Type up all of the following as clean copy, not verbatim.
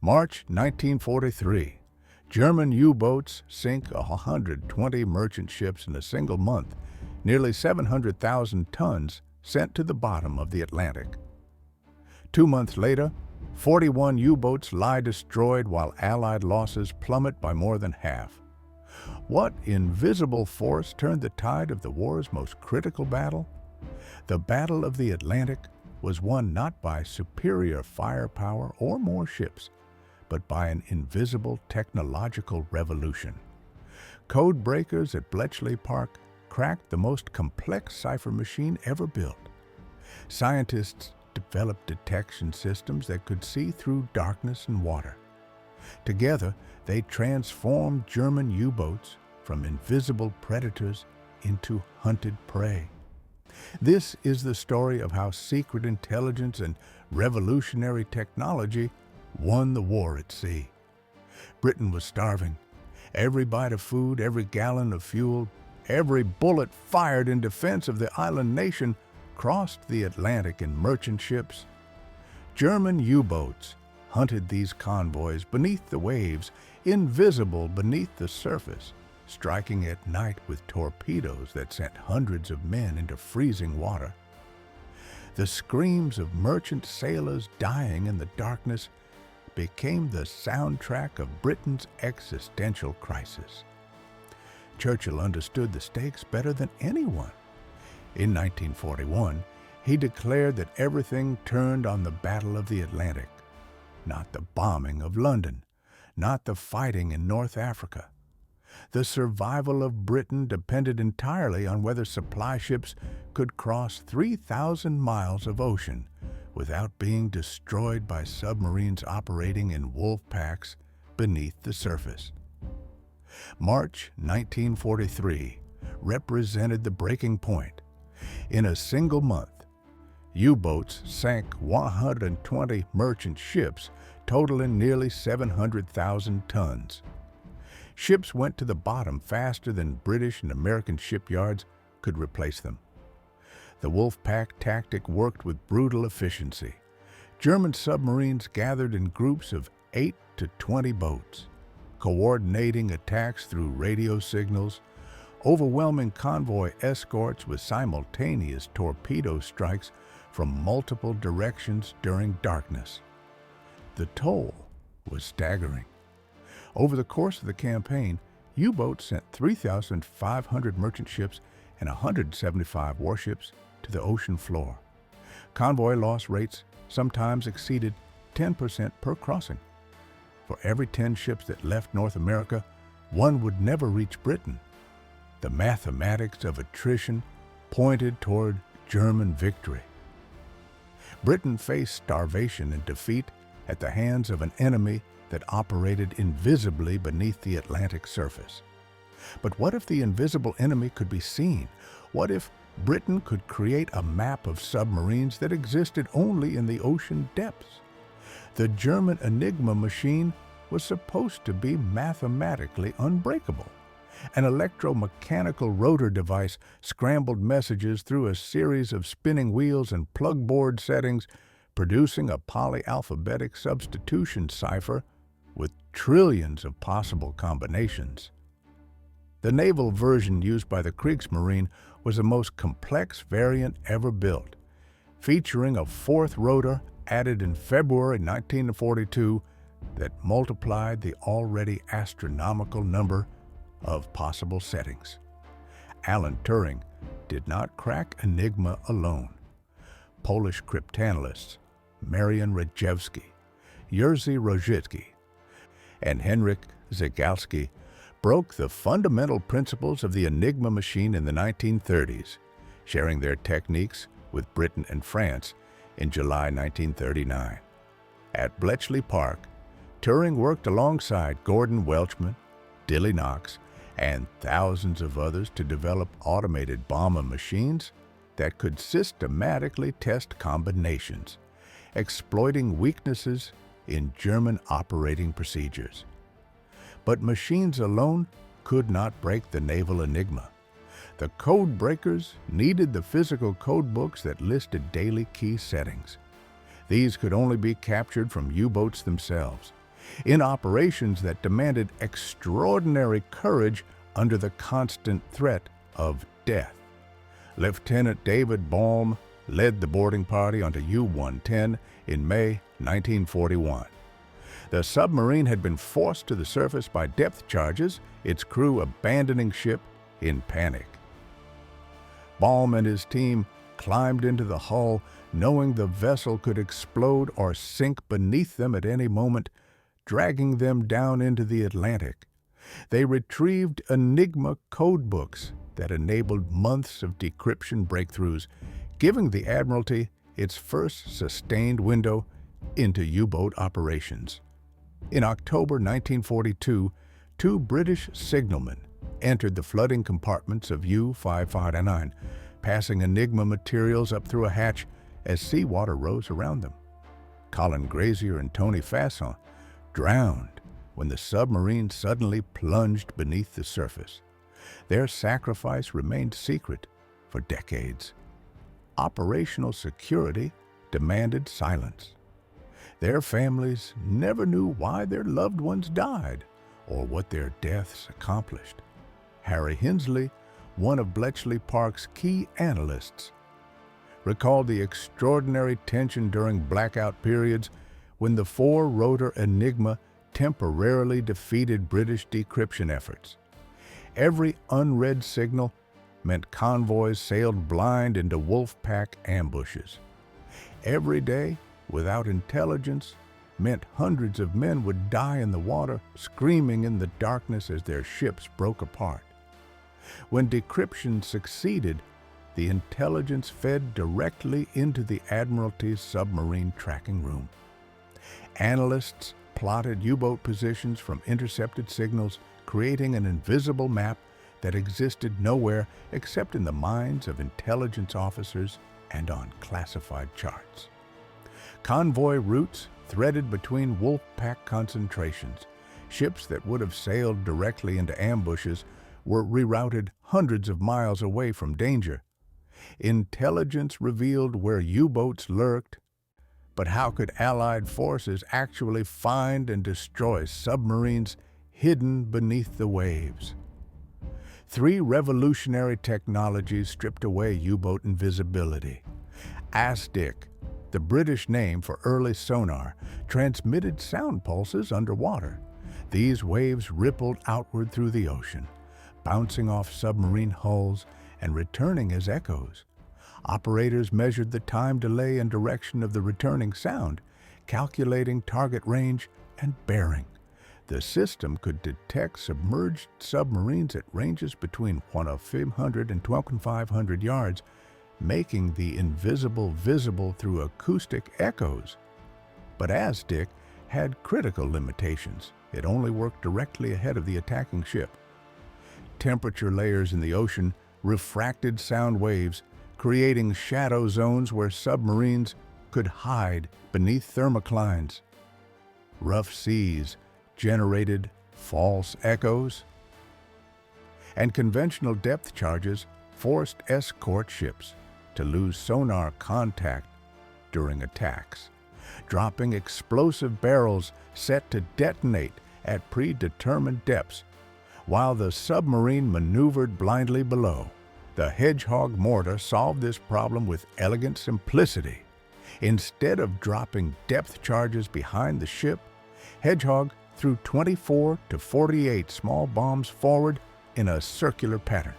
March 1943. German U-boats sink 120 merchant ships in a single month, nearly 700,000 tons sent to the bottom of the Atlantic. 2 months later, 41 U-boats lie destroyed while Allied losses plummet by more than half. What invisible force turned the tide of the war's most critical battle? The Battle of the Atlantic was won not by superior firepower or more ships, but by an invisible technological revolution. Codebreakers at Bletchley Park cracked the most complex cipher machine ever built. Scientists developed detection systems that could see through darkness and water. Together, they transformed German U-boats from invisible predators into hunted prey. This is the story of how secret intelligence and revolutionary technology won the war at sea. Britain was starving. Every bite of food, every gallon of fuel, every bullet fired in defense of the island nation crossed the Atlantic in merchant ships. German U-boats hunted these convoys beneath the waves, invisible beneath the surface, striking at night with torpedoes that sent hundreds of men into freezing water. The screams of merchant sailors dying in the darkness became the soundtrack of Britain's existential crisis. Churchill understood the stakes better than anyone. In 1941, he declared that everything turned on the Battle of the Atlantic, not the bombing of London, not the fighting in North Africa. The survival of Britain depended entirely on whether supply ships could cross 3,000 miles of ocean without being destroyed by submarines operating in Wolfpacks beneath the surface. March 1943 represented the breaking point. In a single month, U-boats sank 120 merchant ships, totaling nearly 700,000 tons. Ships went to the bottom faster than British and American shipyards could replace them. The Wolfpack tactic worked with brutal efficiency. German submarines gathered in groups of 8 to 20 boats, coordinating attacks through radio signals, overwhelming convoy escorts with simultaneous torpedo strikes from multiple directions during darkness. The toll was staggering. Over the course of the campaign, U-boats sent 3,500 merchant ships and 175 warships to the ocean floor. Convoy loss rates sometimes exceeded 10% per crossing. For every 10 ships that left North America, one would never reach Britain. The mathematics of attrition pointed toward German victory. Britain faced starvation and defeat at the hands of an enemy that operated invisibly beneath the Atlantic surface. But what if the invisible enemy could be seen? What if Britain could create a map of submarines that existed only in the ocean depths? The German Enigma machine was supposed to be mathematically unbreakable. An electromechanical rotor device scrambled messages through a series of spinning wheels and plugboard settings, producing a polyalphabetic substitution cipher with trillions of possible combinations. The naval version used by the Kriegsmarine was the most complex variant ever built, featuring a fourth rotor added in February 1942 that multiplied the already astronomical number of possible settings. Alan Turing did not crack Enigma alone. Polish cryptanalysts Marian Rejewski, Jerzy Rojicki, and Henryk Zygalski broke the fundamental principles of the Enigma machine in the 1930s, sharing their techniques with Britain and France in July 1939. At Bletchley Park, Turing worked alongside Gordon Welchman, Dilly Knox, and thousands of others to develop automated bomber machines that could systematically test combinations, exploiting weaknesses in German operating procedures. But machines alone could not break the naval enigma. The Codebreakers needed the physical codebooks that listed daily key settings. These could only be captured from U-boats themselves, in operations that demanded extraordinary courage under the constant threat of death. Lieutenant David Baum led the boarding party onto U-110 in May 1941. The submarine had been forced to the surface by depth charges, its crew abandoning ship in panic. Baum and his team climbed into the hull, knowing the vessel could explode or sink beneath them at any moment, dragging them down into the Atlantic. They retrieved Enigma codebooks that enabled months of decryption breakthroughs, giving the Admiralty its first sustained window into U-boat operations. In October 1942, 2 British signalmen entered the flooding compartments of U-559, passing Enigma materials up through a hatch as seawater rose around them. Colin Grazier and Tony Fasson drowned when the submarine suddenly plunged beneath the surface. Their sacrifice remained secret for decades. Operational security demanded silence. Their families never knew why their loved ones died or what their deaths accomplished. Harry Hensley, one of Bletchley Park's key analysts, recalled the extraordinary tension during blackout periods when the 4-rotor Enigma temporarily defeated British decryption efforts. Every unread signal meant convoys sailed blind into Wolfpack ambushes. Every day, without intelligence, meant hundreds of men would die in the water, screaming in the darkness as their ships broke apart. When decryption succeeded, the intelligence fed directly into the Admiralty's submarine tracking room. Analysts plotted U-boat positions from intercepted signals, creating an invisible map that existed nowhere except in the minds of intelligence officers and on classified charts. Convoy routes threaded between Wolfpack concentrations. Ships that would have sailed directly into ambushes were rerouted hundreds of miles away from danger. Intelligence revealed where U-boats lurked, but how could Allied forces actually find and destroy submarines hidden beneath the waves? 3 revolutionary technologies stripped away U-boat invisibility. ASDIC, the British name for early sonar, transmitted sound pulses underwater. These waves rippled outward through the ocean, bouncing off submarine hulls and returning as echoes. Operators measured the time delay and direction of the returning sound, calculating target range and bearing. The system could detect submerged submarines at ranges between 1,500 and 2,500 yards, making the invisible visible through acoustic echoes. But ASDIC had critical limitations. It only worked directly ahead of the attacking ship. Temperature layers in the ocean refracted sound waves, creating shadow zones where submarines could hide beneath thermoclines. Rough seas generated false echoes, and conventional depth charges forced escort ships to lose sonar contact during attacks, dropping explosive barrels set to detonate at predetermined depths while the submarine maneuvered blindly below. The Hedgehog mortar solved this problem with elegant simplicity. Instead of dropping depth charges behind the ship, Hedgehog threw 24 to 48 small bombs forward in a circular pattern.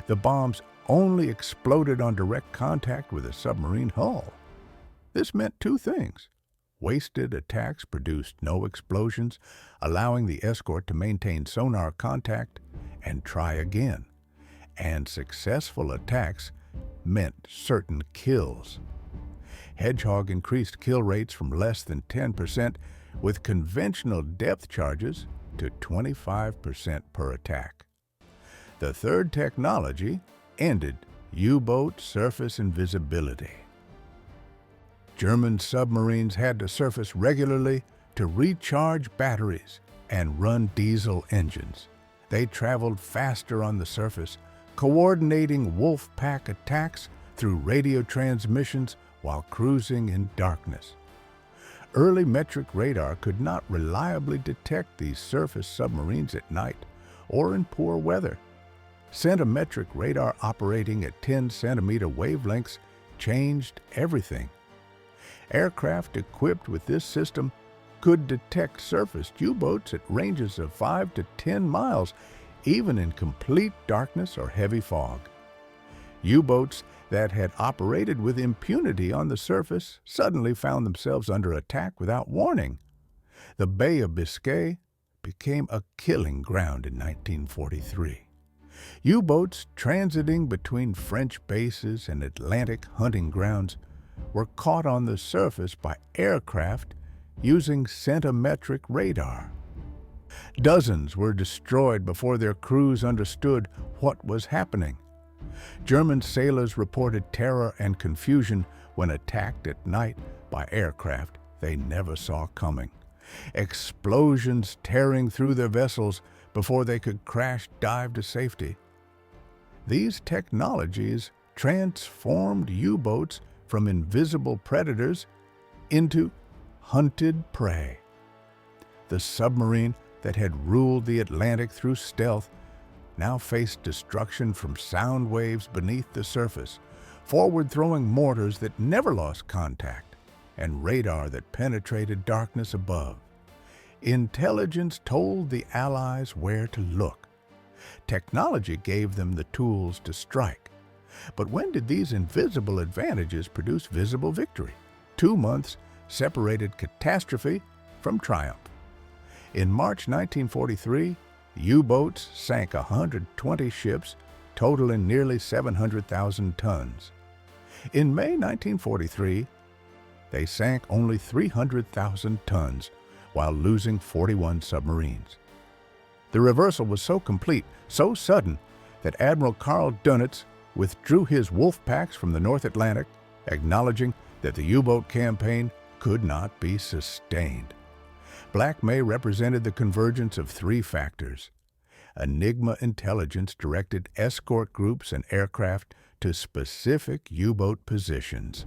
The bombs only exploded on direct contact with a submarine hull. This meant 2 things. Wasted attacks produced no explosions, allowing the escort to maintain sonar contact and try again. And successful attacks meant certain kills. Hedgehog increased kill rates from less than 10% with conventional depth charges to 25% per attack. The third technology ended U-boat surface invisibility. German submarines had to surface regularly to recharge batteries and run diesel engines. They traveled faster on the surface, coordinating Wolfpack attacks through radio transmissions while cruising in darkness. Early metric radar could not reliably detect these surface submarines at night or in poor weather. Centimetric radar operating at 10-centimeter wavelengths changed everything. Aircraft equipped with this system could detect surfaced U-boats at ranges of 5 to 10 miles, even in complete darkness or heavy fog. U-boats that had operated with impunity on the surface suddenly found themselves under attack without warning. The Bay of Biscay became a killing ground in 1943. U-boats transiting between French bases and Atlantic hunting grounds were caught on the surface by aircraft using centimetric radar. Dozens were destroyed before their crews understood what was happening. German sailors reported terror and confusion when attacked at night by aircraft they never saw coming. Explosions tearing through their vessels before they could crash dive to safety. These technologies transformed U-boats from invisible predators into hunted prey. The submarine that had ruled the Atlantic through stealth now faced destruction from sound waves beneath the surface, forward-throwing mortars that never lost contact, and radar that penetrated darkness above. Intelligence told the Allies where to look. Technology gave them the tools to strike. But when did these invisible advantages produce visible victory? 2 months separated catastrophe from triumph. In March 1943, U-boats sank 120 ships, totaling nearly 700,000 tons. In May 1943, they sank only 300,000 tons, while losing 41 submarines. The reversal was so complete, so sudden, that Admiral Karl Dönitz withdrew his Wolfpacks from the North Atlantic, acknowledging that the U-boat campaign could not be sustained. Black May represented the convergence of 3 factors. Enigma intelligence directed escort groups and aircraft to specific U-boat positions.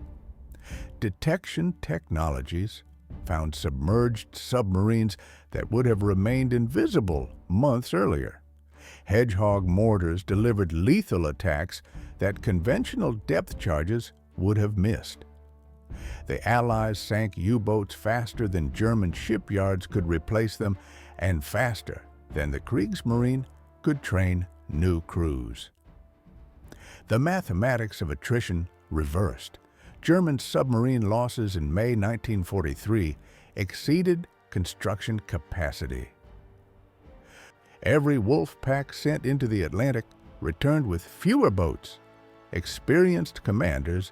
Detection technologies found submerged submarines that would have remained invisible months earlier. Hedgehog mortars delivered lethal attacks that conventional depth charges would have missed. The Allies sank U-boats faster than German shipyards could replace them, and faster than the Kriegsmarine could train new crews. The mathematics of attrition reversed. German submarine losses in May 1943 exceeded construction capacity. Every Wolfpack sent into the Atlantic returned with fewer boats. Experienced commanders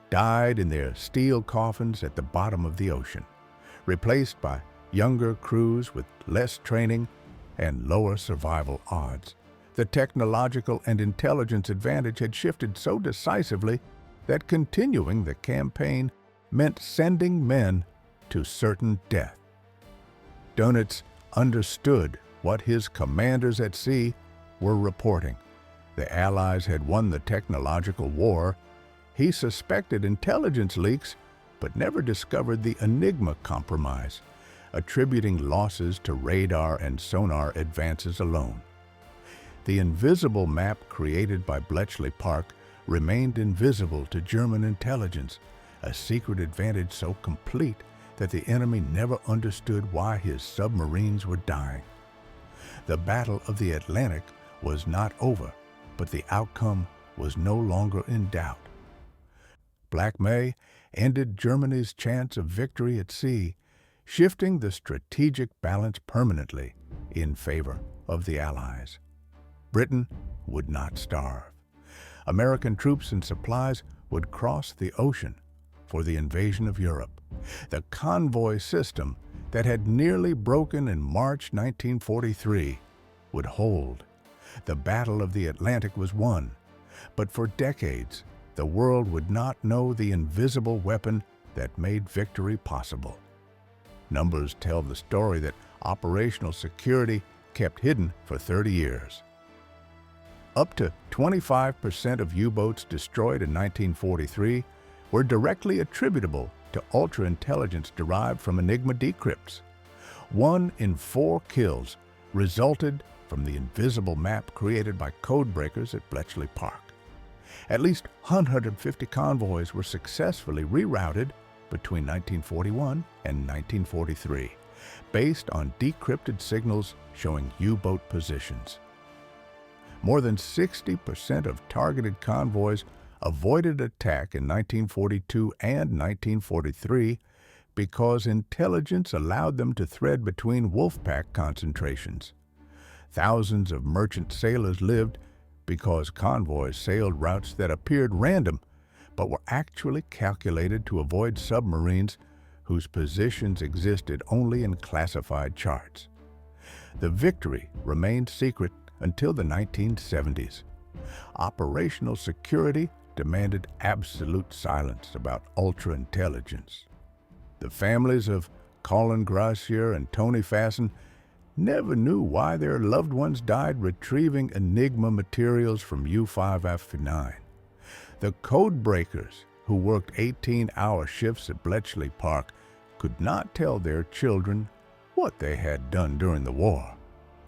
died in their steel coffins at the bottom of the ocean, replaced by younger crews with less training and lower survival odds. The technological and intelligence advantage had shifted so decisively that continuing the campaign meant sending men to certain death. Dönitz understood what his commanders at sea were reporting. The Allies had won the technological war. He suspected intelligence leaks, but never discovered the Enigma compromise, attributing losses to radar and sonar advances alone. The invisible map created by Bletchley Park remained invisible to German intelligence, a secret advantage so complete that the enemy never understood why his submarines were dying. The Battle of the Atlantic was not over, but the outcome was no longer in doubt. Black May ended Germany's chance of victory at sea, shifting the strategic balance permanently in favor of the Allies. Britain would not starve. American troops and supplies would cross the ocean for the invasion of Europe. The convoy system that had nearly broken in March 1943 would hold. The Battle of the Atlantic was won, but for decades, the world would not know the invisible weapon that made victory possible. Numbers tell the story that operational security kept hidden for 30 years. Up to 25% of U-boats destroyed in 1943 were directly attributable to ultra-intelligence derived from Enigma decrypts. 1 in 4 kills resulted from the invisible map created by Codebreakers at Bletchley Park. At least 150 convoys were successfully rerouted between 1941 and 1943, based on decrypted signals showing U-boat positions. More than 60% of targeted convoys avoided attack in 1942 and 1943 because intelligence allowed them to thread between Wolfpack concentrations. Thousands of merchant sailors lived because convoys sailed routes that appeared random but were actually calculated to avoid submarines whose positions existed only in classified charts. The victory remained secret until the 1970s. Operational security demanded absolute silence about ultra-intelligence. The families of Colin Gracier and Tony Fasten never knew why their loved ones died retrieving Enigma materials from U-5F9. The Codebreakers, who worked 18-hour shifts at Bletchley Park, could not tell their children what they had done during the war.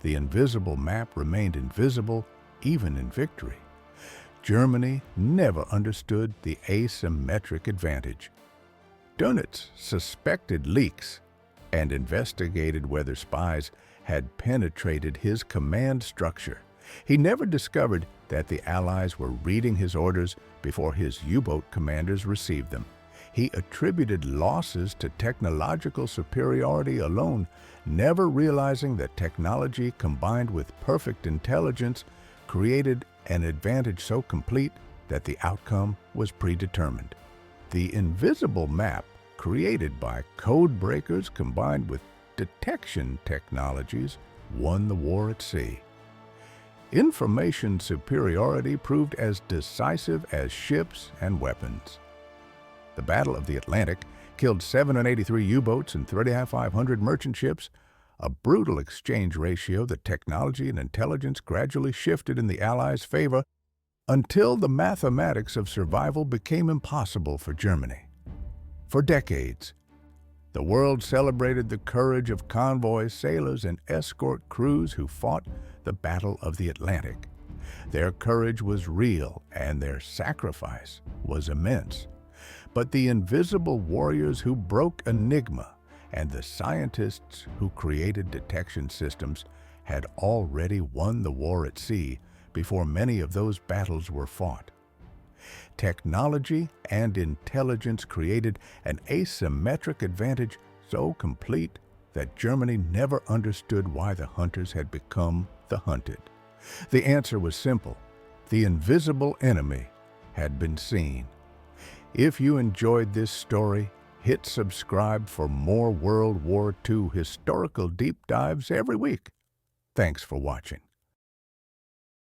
The invisible map remained invisible even in victory. Germany never understood the asymmetric advantage. Dönitz suspected leaks and investigated whether spies had penetrated his command structure. He never discovered that the Allies were reading his orders before his U-boat commanders received them. He attributed losses to technological superiority alone, never realizing that technology combined with perfect intelligence created an advantage so complete that the outcome was predetermined. The invisible map created by Codebreakers combined with detection technologies won the war at sea. Information superiority proved as decisive as ships and weapons. The Battle of the Atlantic killed 783 U-boats and 3,500 merchant ships, a brutal exchange ratio that technology and intelligence gradually shifted in the Allies' favor until the mathematics of survival became impossible for Germany. For decades, the world celebrated the courage of convoy sailors and escort crews who fought the Battle of the Atlantic. Their courage was real and their sacrifice was immense. But the invisible warriors who broke Enigma and the scientists who created detection systems had already won the war at sea before many of those battles were fought. Technology and intelligence created an asymmetric advantage so complete that Germany never understood why the hunters had become the hunted. The answer was simple. The invisible enemy had been seen. If you enjoyed this story, hit subscribe for more World War II historical deep dives every week. Thanks for watching.